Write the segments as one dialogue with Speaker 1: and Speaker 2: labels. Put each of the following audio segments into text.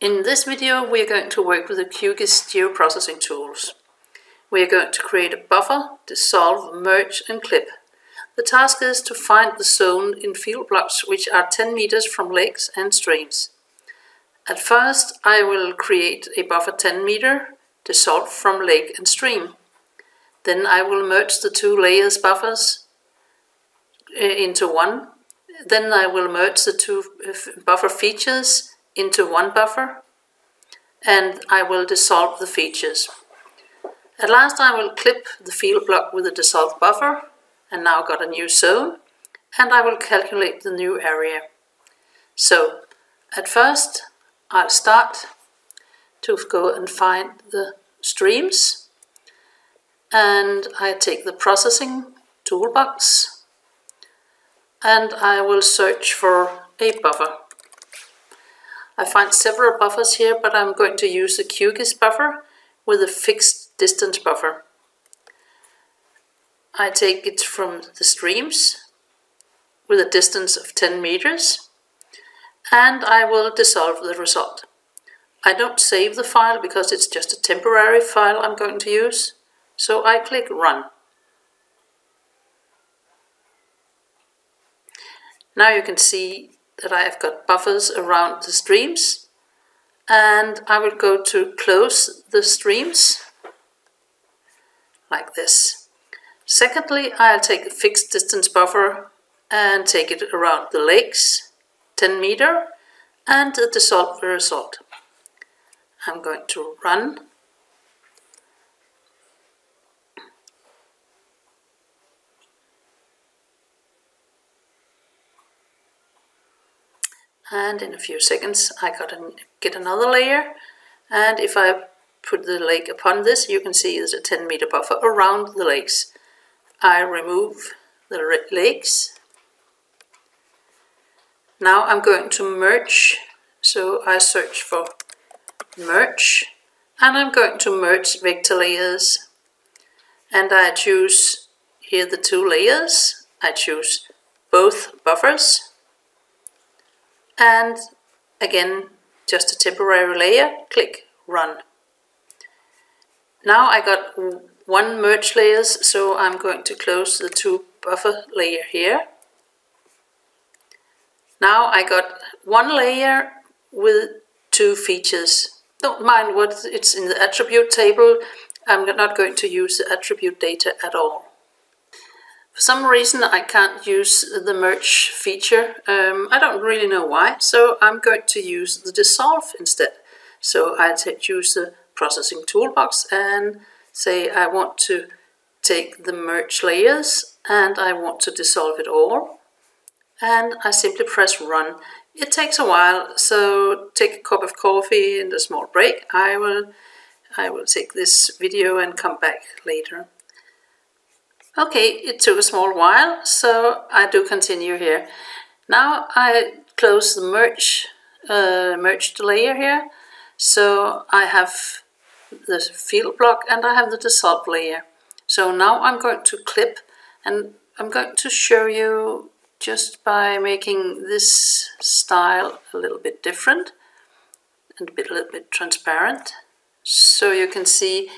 Speaker 1: In this video we are going to work with the QGIS geoprocessing tools. We are going to create a buffer, dissolve, merge and clip. The task is to find the zone in field blocks which are 10 meters from lakes and streams. At first I will create a buffer 10 meter, dissolved from lake and stream. Then I will merge the two layers buffers into one. Then I will merge the two buffer features into one buffer, and I will dissolve the features. At last I will clip the field block with a dissolved buffer, and now got a new zone, and I will calculate the new area. So at first I'll start to go and find the streams, and I take the processing toolbox and I will search for a buffer. I find several buffers here, but I'm going to use the QGIS buffer with a fixed distance buffer. I take it from the streams with a distance of 10 meters, and I will dissolve the result. I don't save the file because it's just a temporary file I'm going to use, so I click Run. Now you can see that I have got buffers around the streams, and I will go to close the streams like this. Secondly, I'll take a fixed distance buffer and take it around the lakes, 10 meter, and dissolve the result. I'm going to run. And in a few seconds I get another layer, and if I put the lake upon this, you can see there's a 10 meter buffer around the lakes. I remove the lakes. Now I'm going to merge, so I search for merge, and I'm going to merge vector layers, and I choose here the two layers. I choose both buffers, and again just a temporary layer, click Run. Now I got one merge layers, so I'm going to close the two buffer layer here. Now I got one layer with two features. Don't mind what it's in the attribute table, I'm not going to use the attribute data at all. For some reason I can't use the merge feature. I don't really know why, so I'm going to use the dissolve instead. So I choose the processing toolbox and say I want to take the merge layers and I want to dissolve it all. And I simply press Run. It takes a while, so take a cup of coffee and a small break. I will take this video and come back later. Okay, it took a small while, so I do continue here. Now I close the merged layer here, so I have the field block and I have the dissolved layer. So now I'm going to clip, and I'm going to show you just by making this style a little bit different and a little bit transparent, so you can see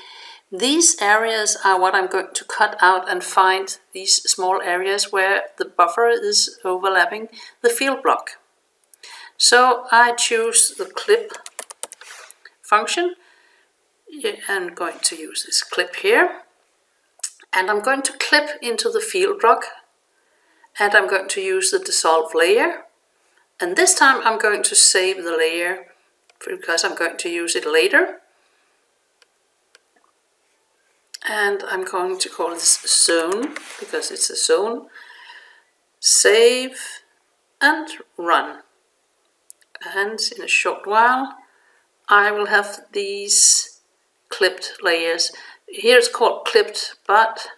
Speaker 1: these areas are what I'm going to cut out and find these small areas where the buffer is overlapping the field block. So I choose the clip function. I'm going to use this clip here, and I'm going to clip into the field block, and I'm going to use the dissolve layer, and this time I'm going to save the layer because I'm going to use it later. And I'm going to call this zone because it's a zone. Save and run. And in a short while I will have these clipped layers. Here it's called clipped, but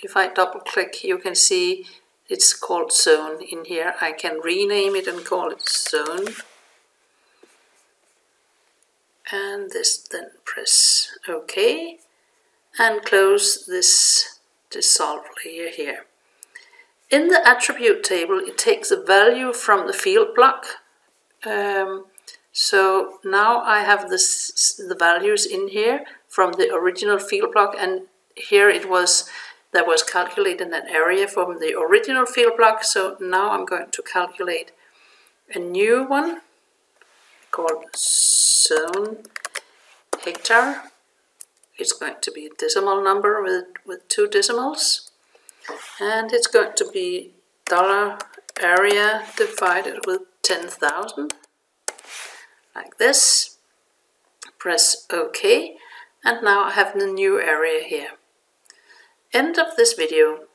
Speaker 1: if I double click you can see it's called zone in here. I can rename it and call it zone. And then press OK. And close this dissolve layer here. In the attribute table, it takes a value from the field block So now I have the values in here from the original field block, and here it was that was calculated an area from the original field block. So now I'm going to calculate a new one called zone hectare. It's going to be a decimal number with 2 decimals, and it's going to be $area divided with 10,000, like this. Press OK, and now I have the new area here. End of this video.